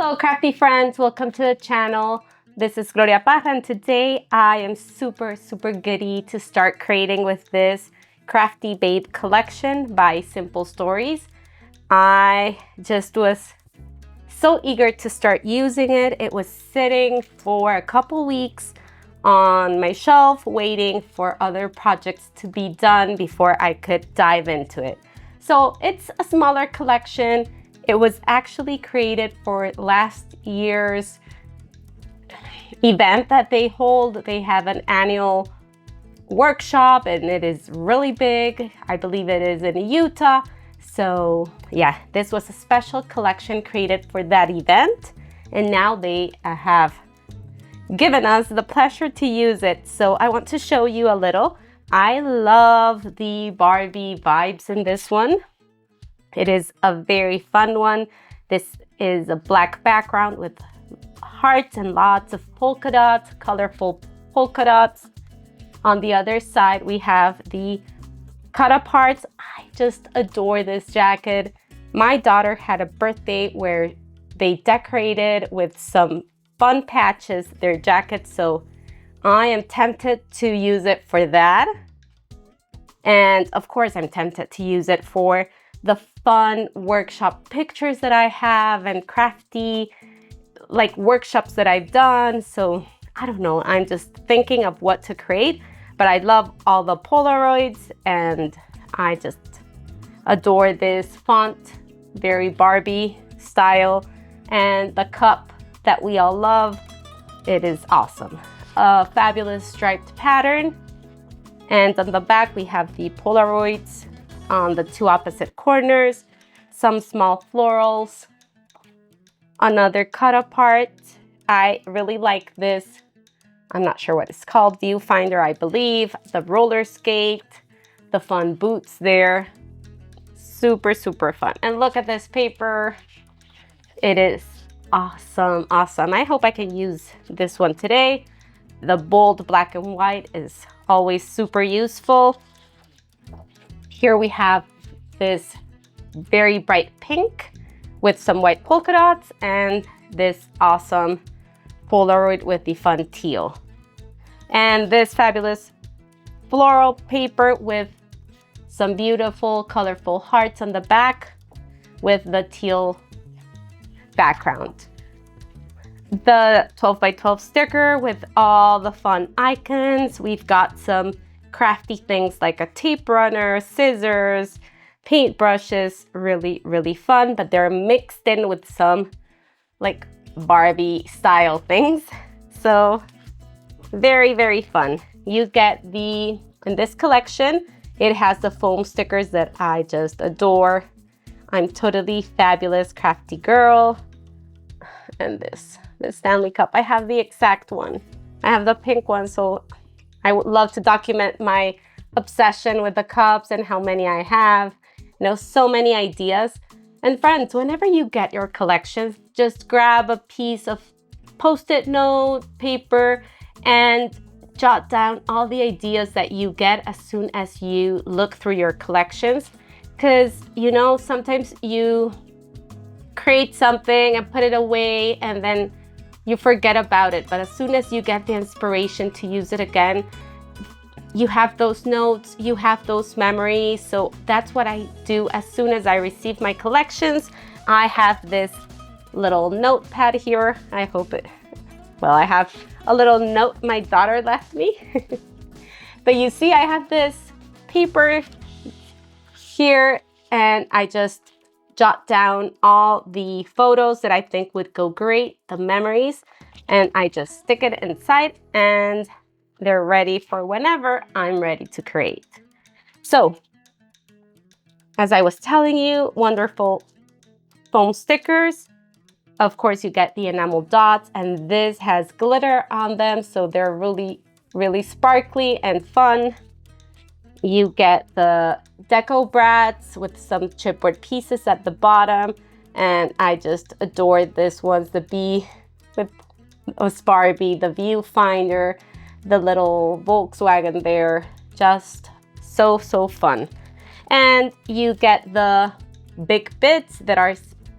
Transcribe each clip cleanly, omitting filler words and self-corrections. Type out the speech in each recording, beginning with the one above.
Hello crafty friends, welcome to the channel. This is Gloria Parra and today I am super giddy to start creating with this Crafty Babe collection by Simple Stories. I just was so eager to start using it. It was sitting for a couple weeks on my shelf waiting for other projects to be done before I could dive into it. So it's a smaller collection. It was actually created for last year's event that they hold. They have an annual workshop and it is really big. I believe it is in Utah. So yeah, this was a special collection created for that event. And now they have given us the pleasure to use it. So I want to show you a little. I love the Barbie vibes in this one. It is a very fun one. This is a black background with hearts and lots of polka dots, colorful polka dots. On the other side, we have the cut up hearts. I just adore this jacket. My daughter had a birthday where they decorated with some fun patches their jacket, so I am tempted to use it for that. And of course, I'm tempted to use it for the fun workshop pictures that I have and crafty workshops that I've done. So I don't know, I'm just thinking of what to create, but I love all the Polaroids and I just adore this font, very Barbie style, and the cup that we all love. It is awesome. A fabulous striped pattern. And on the back, we have the Polaroids on the two opposite corners, some small florals, another cut apart. I really like this. I'm not sure what it's called, viewfinder, I believe. The roller skate, the fun boots there. Super fun. And look at this paper. It is awesome. I hope I can use this one today. The bold black and white is always super useful. Here we have this very bright pink with some white polka dots and this awesome Polaroid with the fun teal. And this fabulous floral paper with some beautiful colorful hearts on the back with the teal background. The 12 by 12 sticker with all the fun icons. We've got some crafty things like a tape runner, scissors, paint brushes, really fun, but they're mixed in with some like Barbie style things. So very fun. You get in this collection, it has the foam stickers that I just adore. I'm totally fabulous crafty girl. And this Stanley cup, I have the exact one. I have the pink one, so I would love to document my obsession with the cups and how many I have. You know, so many ideas. And friends, whenever you get your collections, just grab a piece of Post-it note paper and jot down all the ideas that you get as soon as you look through your collections. Because, you know, sometimes you create something and put it away and then you forget about it. But as soon as you get the inspiration to use it again, you have those notes, you have those memories. So that's what I do as soon as I receive my collections. I have this little notepad here. I have a little note my daughter left me. But you see, I have this paper here and I just jot down all the photos that I think would go great, the memories, and I just stick it inside and they're ready for whenever I'm ready to create. So, as I was telling you, wonderful foam stickers. Of course, you get the enamel dots and this has glitter on them, so they're really sparkly and fun. You get the deco brats with some chipboard pieces at the bottom. And I just adore this one's the bee with Barbie, the viewfinder, the little Volkswagen there. Just so fun. And you get the big bits that are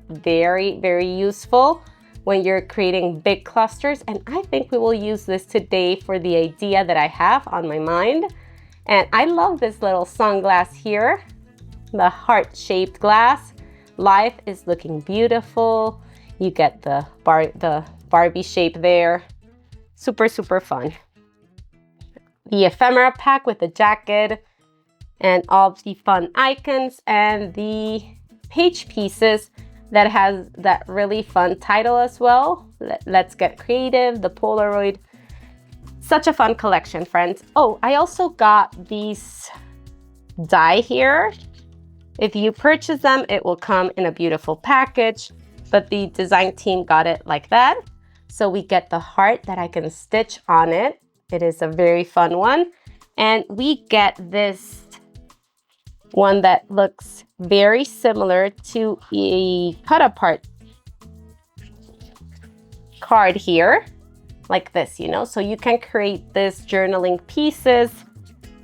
very useful. when you're creating big clusters. And I think we will use this today for the idea that I have on my mind. And I love this little sunglass here, the heart-shaped glass. Life is looking beautiful. You get the Barbie shape there. Super, super fun. The ephemera pack with the jacket and all the fun icons, and the page pieces that has that really fun title as well. Let's get creative, the Polaroid. Such a fun collection, friends. Oh, I also got these die here. If you purchase them, it will come in a beautiful package, but the design team got it like that. So we get the heart that I can stitch on it. It is a very fun one. And we get this one that looks very similar to a cut apart card here, like this, you know? So you can create this journaling pieces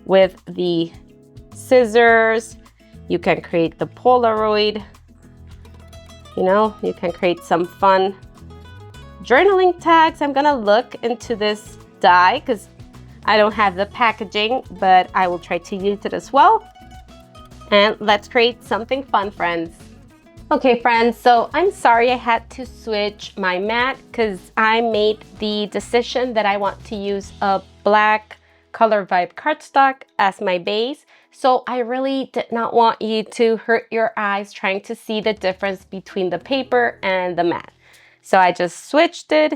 with the scissors. You can create the Polaroid, you know, you can create some fun journaling tags. I'm gonna look into this die because I don't have the packaging, but I will try to use it as well. And let's create something fun, friends. Okay, friends, so I'm sorry I had to switch my mat because I made the decision that I want to use a black Color Vibe cardstock as my base. So I really did not want you to hurt your eyes trying to see the difference between the paper and the mat. So I just switched it,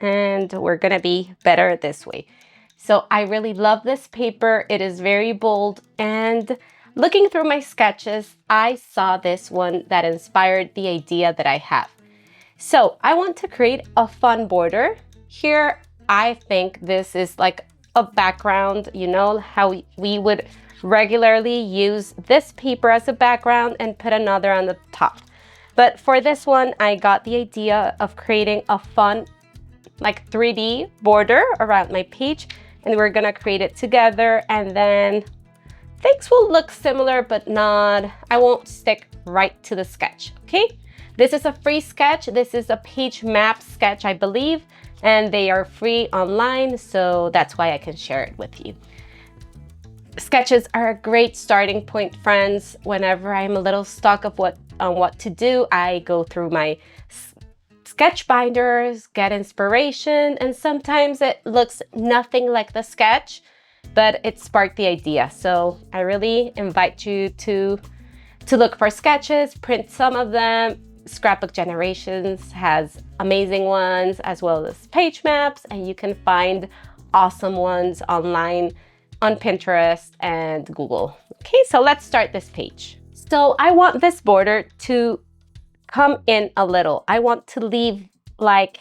and we're gonna be better this way. So I really love this paper. It is very bold, and looking through my sketches, I saw this one that inspired the idea that I have. So I want to create a fun border. Here, I think this is like a background, you know, how we would regularly use this paper as a background and put another on the top. But for this one, I got the idea of creating a fun, like 3D border around my page, and we're gonna create it together, and then things will look similar, but not, I won't stick right to the sketch, okay? This is a free sketch. This is a page map sketch, I believe, and they are free online, so that's why I can share it with you. Sketches are a great starting point, friends. Whenever I'm a little stuck on what to do, I go through my sketch binders, get inspiration, and sometimes it looks nothing like the sketch, but it sparked the idea. So I really invite you to look for sketches, print some of them. Scrapbook Generations has amazing ones, as well as page maps, and you can find awesome ones online on Pinterest and Google. Okay, so let's start this page. So I want this border to come in a little. I want to leave like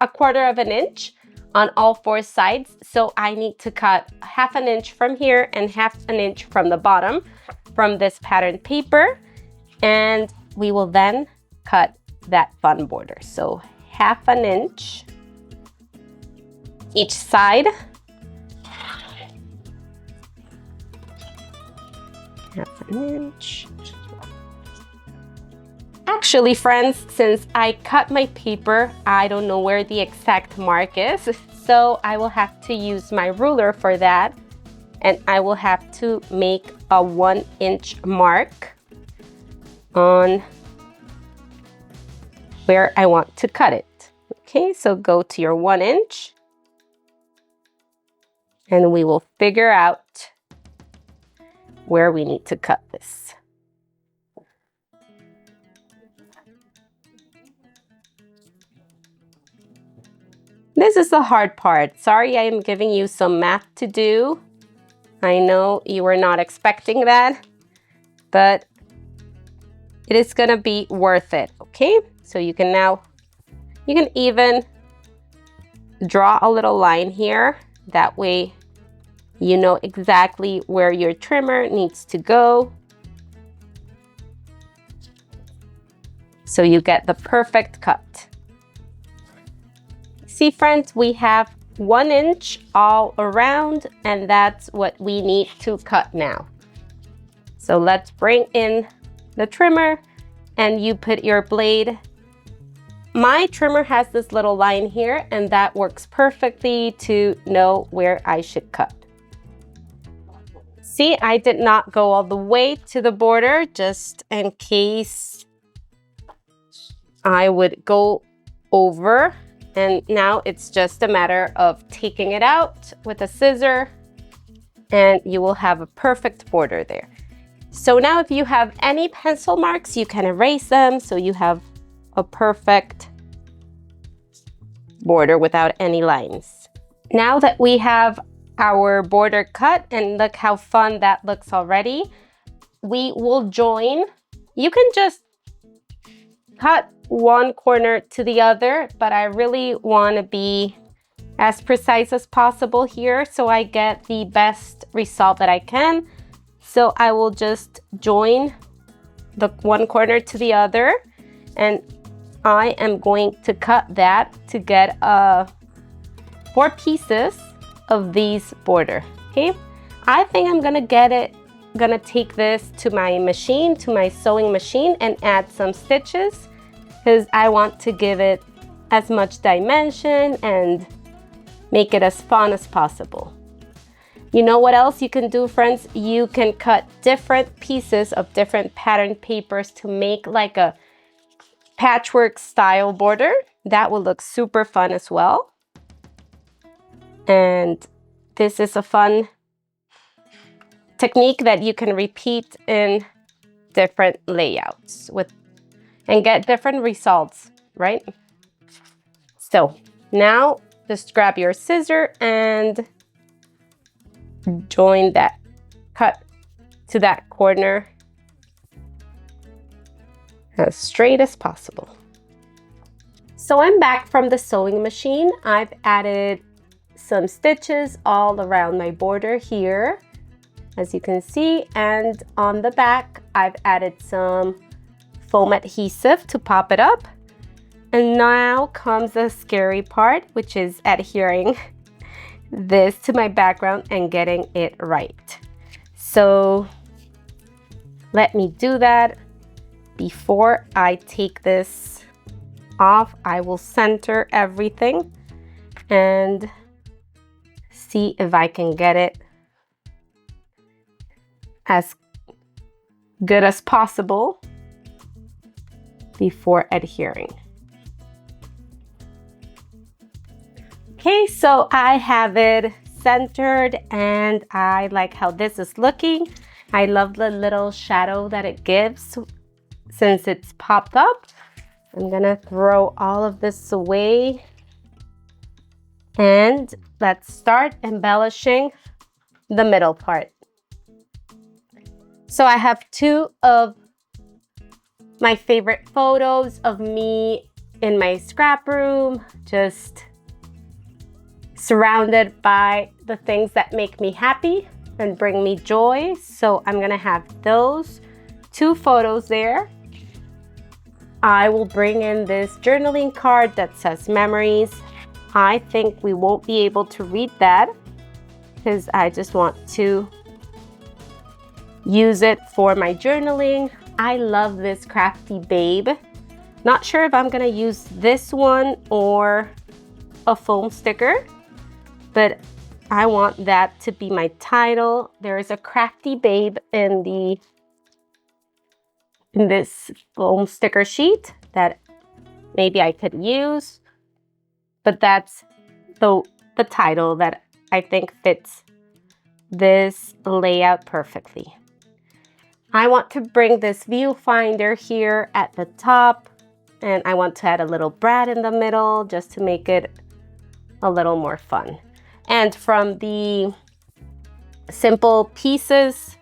a quarter of an inch on all four sides. So I need to cut 1/2 inch from here and 1/2 inch from the bottom from this pattern paper. And we will then cut that fun border. So 1/2 inch each side. 1/2 inch. Actually, friends, since I cut my paper, I don't know where the exact mark is, so I will have to use my ruler for that, and I will have to make a 1 inch mark on where I want to cut it. Okay, so go to your 1 inch, and we will figure out where we need to cut this. This is the hard part. Sorry, I am giving you some math to do. I know you were not expecting that, but it is gonna be worth it, okay? So you can even draw a little line here. That way you know exactly where your trimmer needs to go. So you get the perfect cut. See, friends, we have 1 inch all around, and that's what we need to cut now. So let's bring in the trimmer, and you put your blade my trimmer has this little line here, and that works perfectly to know where I should cut. See, I did not go all the way to the border just in case I would go over. And now it's just a matter of taking it out with a scissor, and you will have a perfect border there. So now if you have any pencil marks, you can erase them so you have a perfect border without any lines. Now that we have our border cut, and look how fun that looks already, we will join. You can just cut one corner to the other, but I really want to be as precise as possible here so I get the best result that I can. So I will just join the one corner to the other, and I am going to cut that to get 4 pieces of these border. Okay, I think I'm gonna take this to my machine, to my sewing machine, and add some stitches because I want to give it as much dimension and make it as fun as possible. You know what else you can do, friends? You can cut different pieces of different pattern papers to make like a patchwork style border. That will look super fun as well. And this is a fun technique that you can repeat in different layouts and get different results, right? So now just grab your scissor and join that cut to that corner as straight as possible. So I'm back from the sewing machine. I've added some stitches all around my border here, as you can see, and on the back I've added some foam adhesive to pop it up. And now comes the scary part, which is adhering this to my background and getting it right. So let me do that. Before I take this off, I will center everything and see if I can get it as good as possible before adhering. Okay, so I have it centered and I like how this is looking. I love the little shadow that it gives since it's popped up. I'm gonna throw all of this away and let's start embellishing the middle part. So I have 2 of my favorite photos of me in my scrap room, just surrounded by the things that make me happy and bring me joy. So I'm gonna have those 2 photos there. I will bring in this journaling card that says memories. I think we won't be able to read that because I just want to use it for my journaling. I love this Crafty Babe. Not sure if I'm gonna use this one or a foam sticker, but I want that to be my title. There is a Crafty Babe in this foam sticker sheet that maybe I could use, but that's the title that I think fits this layout perfectly. I want to bring this viewfinder here at the top, and I want to add a little brad in the middle just to make it a little more fun. And from the simple pieces,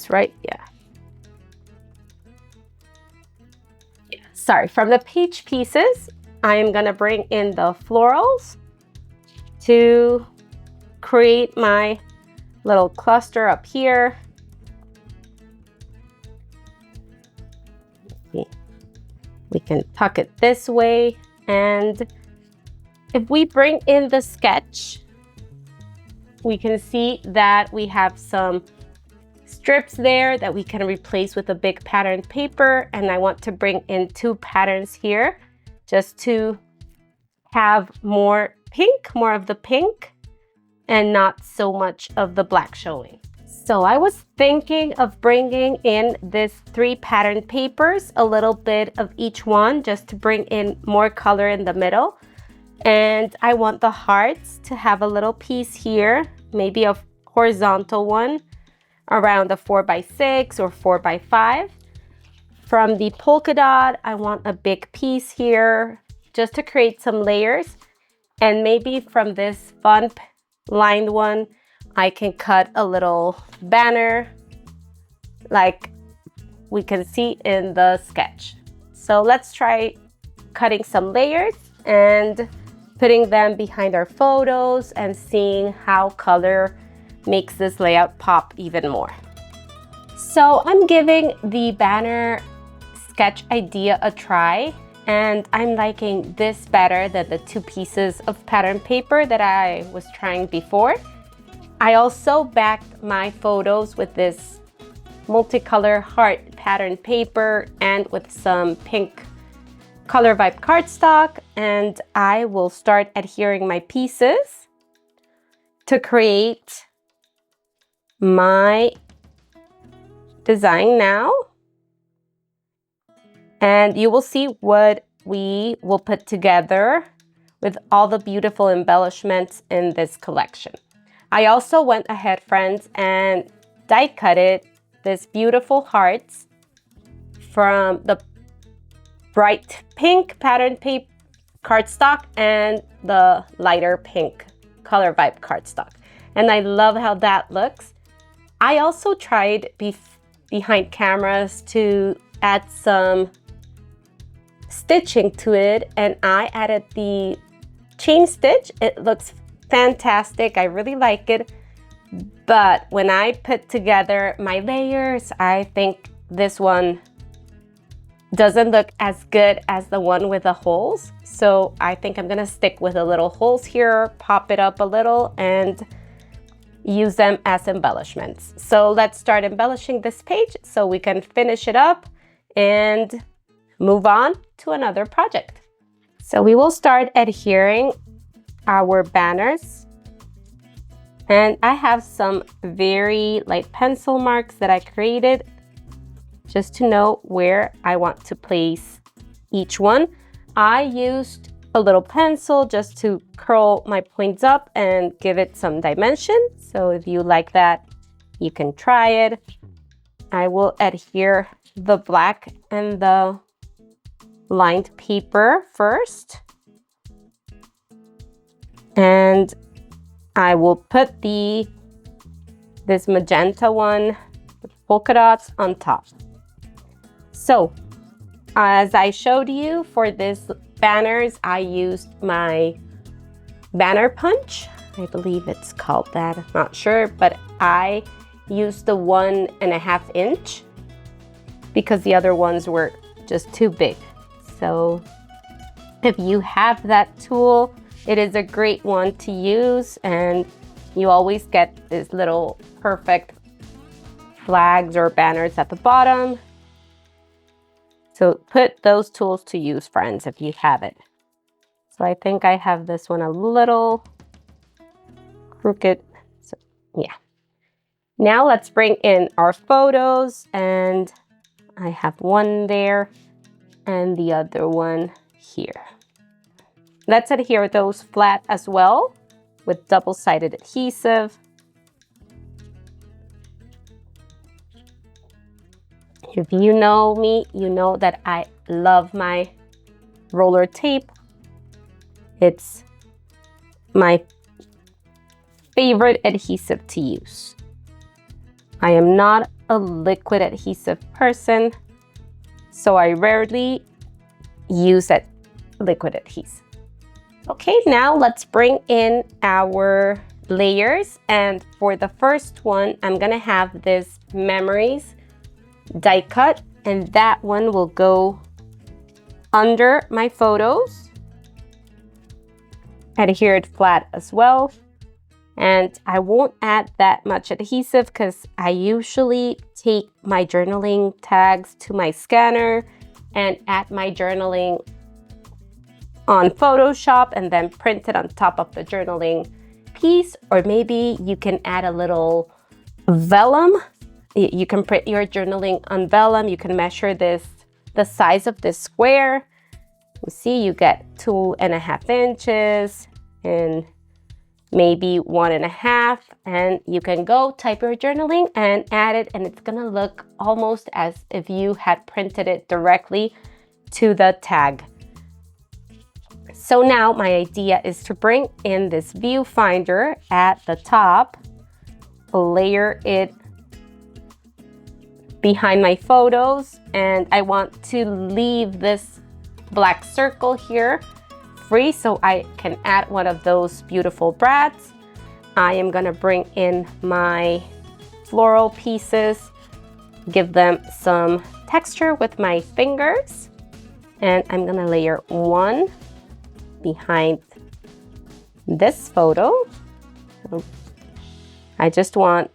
right? Yeah. Sorry, from the page pieces, I am gonna bring in the florals to create my little cluster up here. We can tuck it this way, and if we bring in the sketch, we can see that we have some strips there that we can replace with a big pattern paper. And I want to bring in 2 patterns here just to have more of the pink and not so much of the black showing. So I was thinking of bringing in this 3 pattern papers, a little bit of each one just to bring in more color in the middle. And I want the hearts to have a little piece here, maybe a horizontal one around a 4x6 or 4x5. From the polka dot, I want a big piece here just to create some layers. And maybe from this fun lined one, I can cut a little banner like we can see in the sketch. So let's try cutting some layers and putting them behind our photos and seeing how color makes this layout pop even more. So I'm giving the banner sketch idea a try, and I'm liking this better than the 2 pieces of pattern paper that I was trying before. I also backed my photos with this multicolor heart pattern paper and with some pink Color Vibe cardstock, and I will start adhering my pieces to create my design now. And you will see what we will put together with all the beautiful embellishments in this collection. I also went ahead, friends, and die cutted this beautiful hearts from the bright pink pattern paper cardstock and the lighter pink Color Vibe cardstock. And I love how that looks. I also tried behind cameras to add some stitching to it, and I added the chain stitch. It looks fantastic. I really like it. But when I put together my layers, I think this one doesn't look as good as the one with the holes. So I think I'm gonna stick with the little holes here, pop it up a little, and use them as embellishments. So let's start embellishing this page so we can finish it up and move on to another project. So we will start adhering our banners. And I have some very light pencil marks that I created just to know where I want to place each one. I used a little pencil just to curl my points up and give it some dimension. So if you like that, you can try it. I will adhere the black and the lined paper first. And I will put this magenta one with polka dots on top. So as I showed you for this banners, I used my banner punch. I believe it's called that, I'm not sure, but I used the 1.5 inch because the other ones were just too big. So if you have that tool, it is a great one to use, and you always get this little perfect flags or banners at the bottom. So put those tools to use, friends, if you have it. So I think I have this one a little crooked. So yeah. Now let's bring in our photos, and I have one there and the other one here. Let's adhere those flat as well with double-sided adhesive. If you know me, you know that I love my roller tape. It's my favorite adhesive to use. I am not a liquid adhesive person, so I rarely use that liquid adhesive. Okay, now let's bring in our layers. And for the first one, I'm gonna have this memories die cut, and that one will go under my photos, adhered flat as well. And I won't add that much adhesive because I usually take my journaling tags to my scanner and add my journaling on Photoshop and then print it on top of the journaling piece. Or maybe you can add a little vellum. You can print your journaling on vellum. You can measure the size of this square. You see, you get 2.5 inches and maybe 1.5, and you can go type your journaling and add it, and it's gonna look almost as if you had printed it directly to the tag. So now my idea is to bring in this viewfinder at the top, layer it behind my photos, and I want to leave this black circle here free so I can add one of those beautiful brads. I am gonna bring in my floral pieces, give them some texture with my fingers, and I'm gonna layer one behind this photo. I just want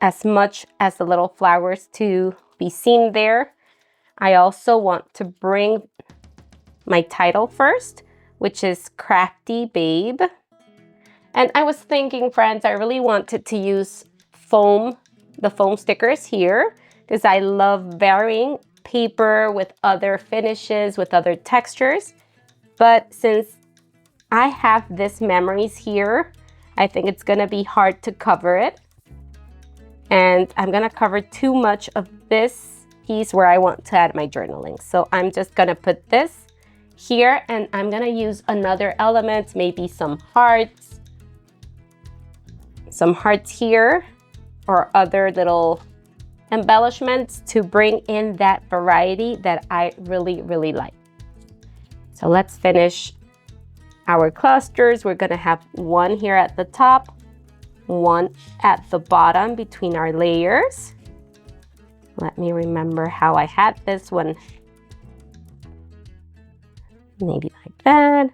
as much as the little flowers to be seen there. I also want to bring my title first, which is Crafty Babe. And I was thinking, friends, I really wanted to use the foam stickers here because I love varying paper with other finishes, with other textures. But since I have this memories here, I think it's gonna be hard to cover it. And I'm gonna cover too much of this piece where I want to add my journaling. So I'm just gonna put this here, and I'm gonna use another element, maybe some hearts here, or other little embellishments to bring in that variety that I really, really like. So let's finish our clusters. We're gonna have one here at the top, one at the bottom between our layers. Let me remember how I had this one. Maybe like that.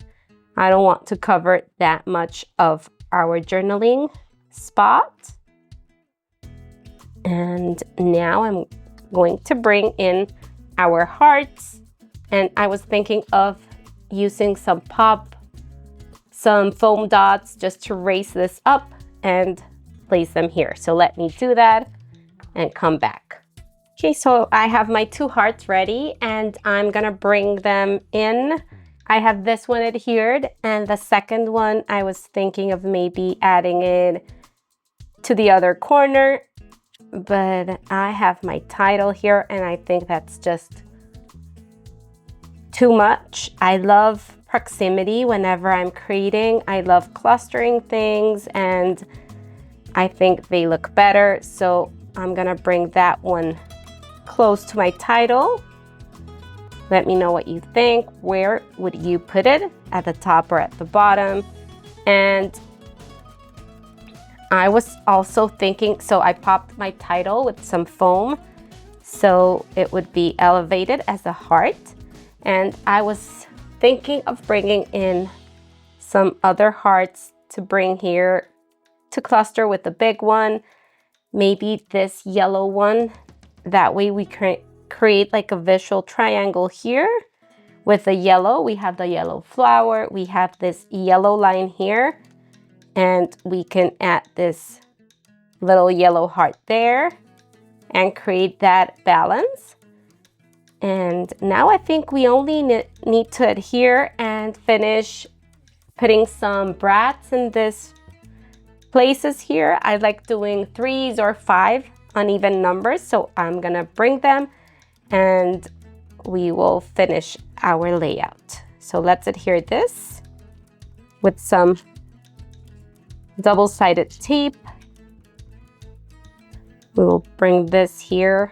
I don't want to cover that much of our journaling spot. And now I'm going to bring in our hearts. And I was thinking of using some foam dots just to raise this up and place them here. So let me do that and come back. Okay, so I have my two hearts ready and I'm gonna bring them in. I have this one adhered, and the second one I was thinking of maybe adding it to the other corner, but I have my title here and I think that's just too much. I love proximity whenever I'm creating. I love clustering things and I think they look better. So I'm gonna bring that one close to my title. Let me know what you think. Where would you put it? At the top or at the bottom? And I was also thinking, so I popped my title with some foam so it would be elevated as a heart. And I was thinking of bringing in some other hearts to bring here to cluster with the big one. Maybe this yellow one. That way we create like a visual triangle here with the yellow. We have the yellow flower. We have this yellow line here. And we can add this little yellow heart there and create that balance. And now I think we only need to adhere and finish putting some brads in this places here. I like doing 3s or 5 uneven numbers, so I'm gonna bring them and we will finish our layout. So let's adhere this with some double-sided tape. We will bring this here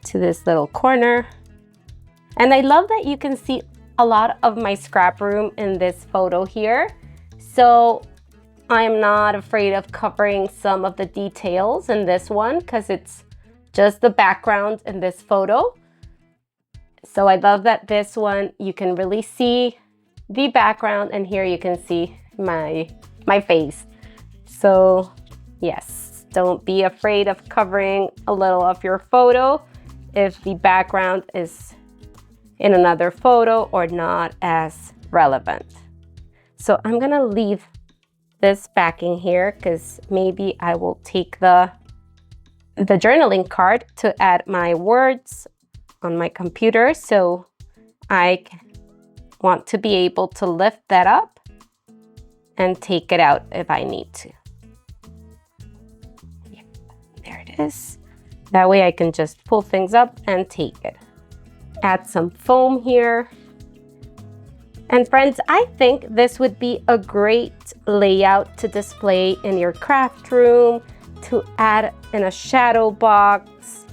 to this little corner. And I love that you can see a lot of my scrap room in this photo here. So I'm not afraid of covering some of the details in this one because it's just the background in this photo. So I love that this one, you can really see the background, and here you can see my my face. So yes, don't be afraid of covering a little of your photo if the background is in another photo or not as relevant. So I'm gonna leave this backing here because maybe I will take the journaling card to add my words on my computer. So I want to be able to lift that up and take it out if I need to. Yeah, there it is. That way I can just pull things up and take it. Add some foam here. And friends, I think this would be a great layout to display in your craft room, to add in a shadow box.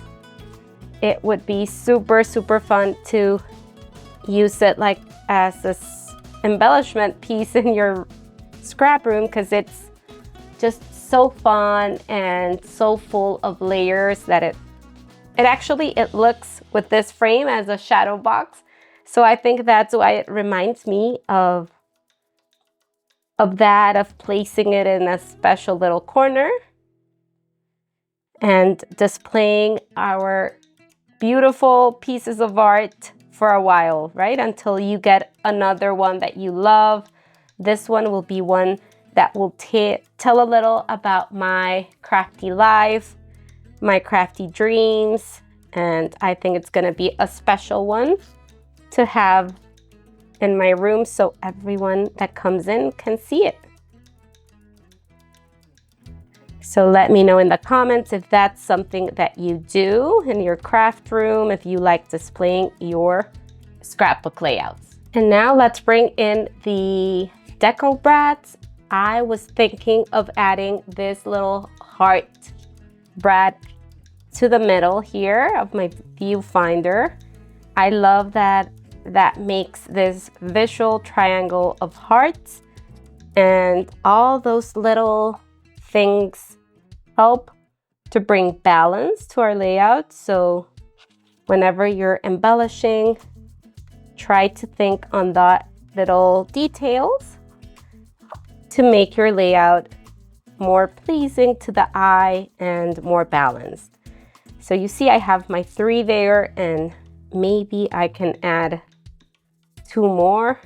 It would be super, super fun to use it like as this embellishment piece in your scrap room, because it's just so fun and so full of layers that it looks with this frame as a shadow box. So I think that's why it reminds me of placing it in a special little corner and displaying our beautiful pieces of art for a while, right? Until you get another one that you love. This one will be one that will tell a little about my crafty life, my crafty dreams, and I think it's gonna be a special one to have in my room so everyone that comes in can see it. So let me know in the comments if that's something that you do in your craft room, if you like displaying your scrapbook layouts. And now let's bring in the deco brads. I was thinking of adding this little heart brad to the middle here of my viewfinder. I love that makes this visual triangle of hearts, and all those little things help to bring balance to our layout. So whenever you're embellishing, try to think on that little details to make your layout more pleasing to the eye and more balanced. So you see I have my 3 there, and maybe I can add 2 more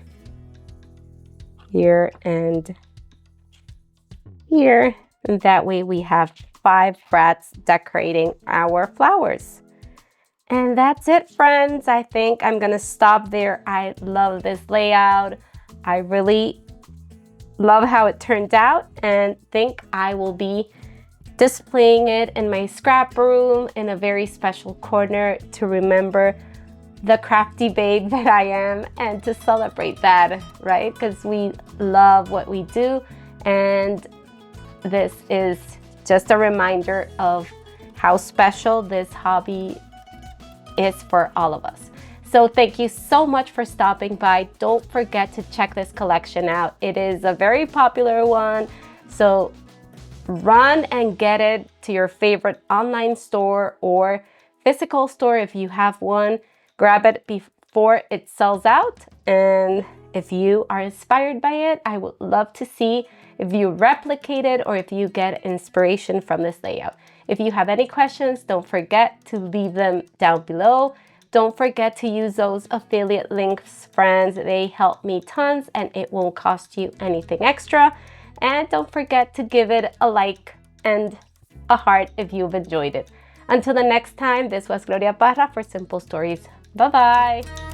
here and here. And that way we have 5 brads decorating our flowers. And that's it, friends. I think I'm gonna stop there. I love this layout. I really love how it turned out, and think I will be displaying it in my scrap room in a very special corner to remember the crafty babe that I am, and to celebrate that, right? Because we love what we do, and this is just a reminder of how special this hobby is for all of us. So thank you so much for stopping by. Don't forget to check this collection out. It is a very popular one, so run and get it to your favorite online store or physical store if you have one. Grab it before it sells out, and if you are inspired by it, I would love to see if you replicate it or if you get inspiration from this layout. If you have any questions, don't forget to leave them down below. Don't forget to use those affiliate links, friends. They help me tons, and it won't cost you anything extra. And don't forget to give it a like and a heart if you've enjoyed it. Until the next time, this was Gloria Parra for Simple Stories. Bye-bye.